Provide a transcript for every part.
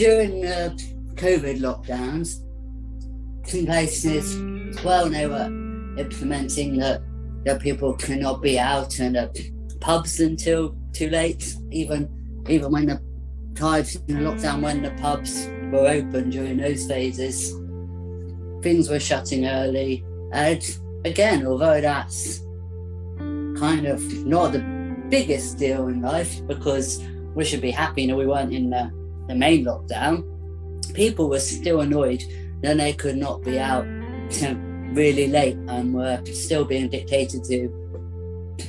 during the COVID lockdowns, some places, well, they were implementing that people cannot be out in pubs until too late, even when the times in the lockdown when the pubs were open during those phases, things were shutting early. And again, although that's kind of not the biggest deal in life, because we should be happy that we weren't in the main lockdown, people were still annoyed that they could not be out really late and were still being dictated to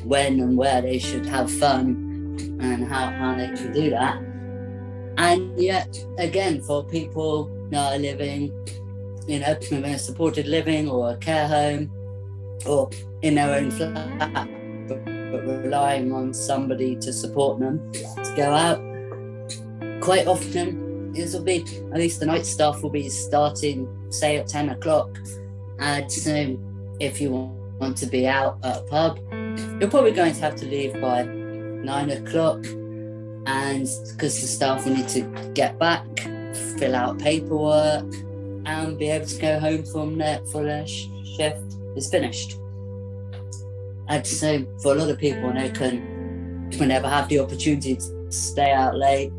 when and where they should have fun and how they can do that. And yet, again, for people that are living, in a supported living or a care home or in their own flat, but relying on somebody to support them to go out, quite often this will be, at least the night staff will be starting, say, at 10 o'clock. And so if you want to be out at a pub, you're probably going to have to leave by 9 o'clock, and because the staff will need to get back, fill out paperwork, and be able to go home from their shift is finished. And so for a lot of people, they can never have the opportunity to stay out late,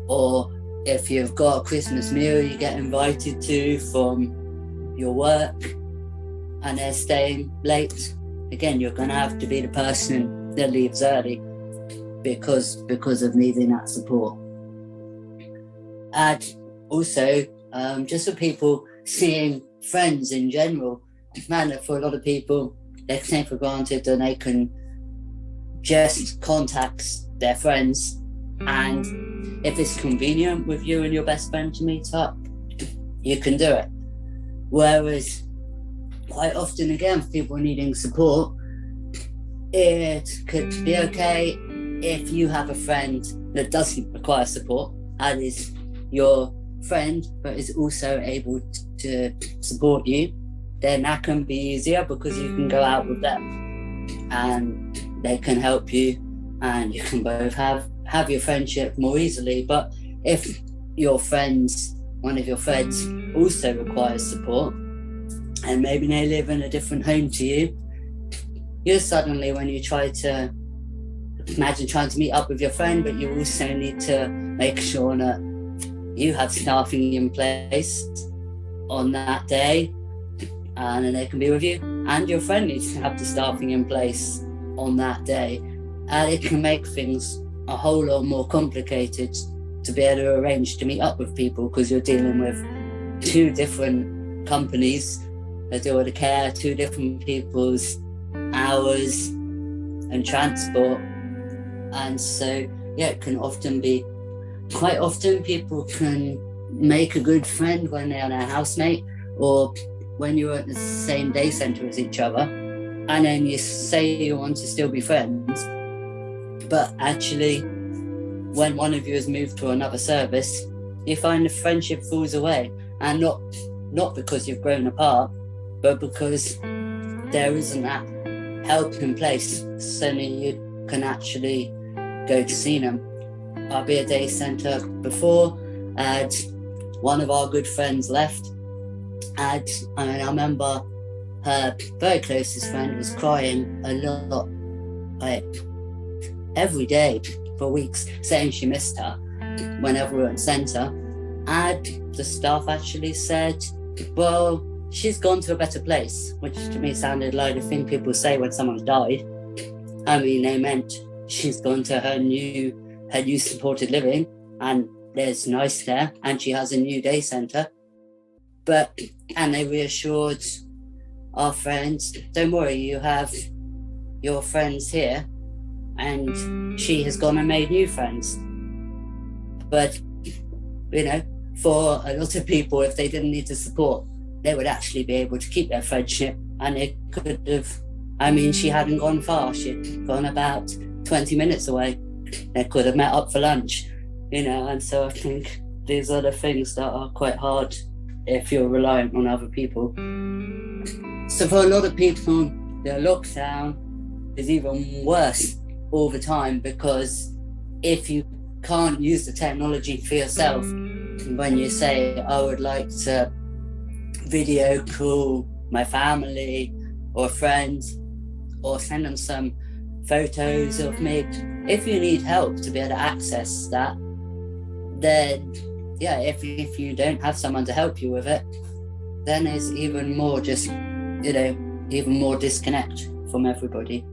or if you've got a Christmas meal you get invited to from your work and they're staying late, again, you're going to have to be the person that leaves early because of needing that support. And also, just for people seeing friends in general, man, for a lot of people, they take for granted that they can just contact their friends, and if it's convenient with you and your best friend to meet up, you can do it. Whereas quite often, again, for people needing support, it could be okay if you have a friend that doesn't require support and is your friend but is also able to support you. Then that can be easier because you can go out with them and they can help you, and you can both have your friendship more easily. But if one of your friends also requires support, and maybe they live in a different home to you suddenly, when you try to imagine trying to meet up with your friend, but you also need to make sure that you have staffing in place on that day, and then they can be with you, and your friend needs to have the staffing in place on that day, and it can make things a whole lot more complicated to be able to arrange to meet up with people, because you're dealing with two different companies that deal with the care, two different people's hours and transport. And so, yeah, it can often be, quite often people can make a good friend when they're their housemate, or when you're at the same day centre as each other, and then you say you want to still be friends, but actually when one of you has moved to another service, you find the friendship falls away, and not because you've grown apart, but because there isn't that help in place so that you can actually go to see them. I'll be at day centre before, and one of our good friends left, and I remember her very closest friend was crying a lot, like every day for weeks, saying she missed her whenever we were at centre. And the staff actually said, well, she's gone to a better place, which to me sounded like the thing people say when someone's died. I mean, they meant she's gone to her new supported living, and there's nice there, and she has a new day centre. And they reassured our friends, don't worry, you have your friends here, and she has gone and made new friends. But, for a lot of people, if they didn't need the support, they would actually be able to keep their friendship, and they could have, she hadn't gone far, she'd gone about 20 minutes away. They could have met up for lunch, and so I think these are the things that are quite hard if you're reliant on other people. So for a lot of people, the lockdown is even worse all the time, because if you can't use the technology for yourself, when you say, I would like to video call my family or friends or send them some photos of me, if you need help to be able to access that, then yeah, if you don't have someone to help you with it, then it's even more just, even more disconnect from everybody.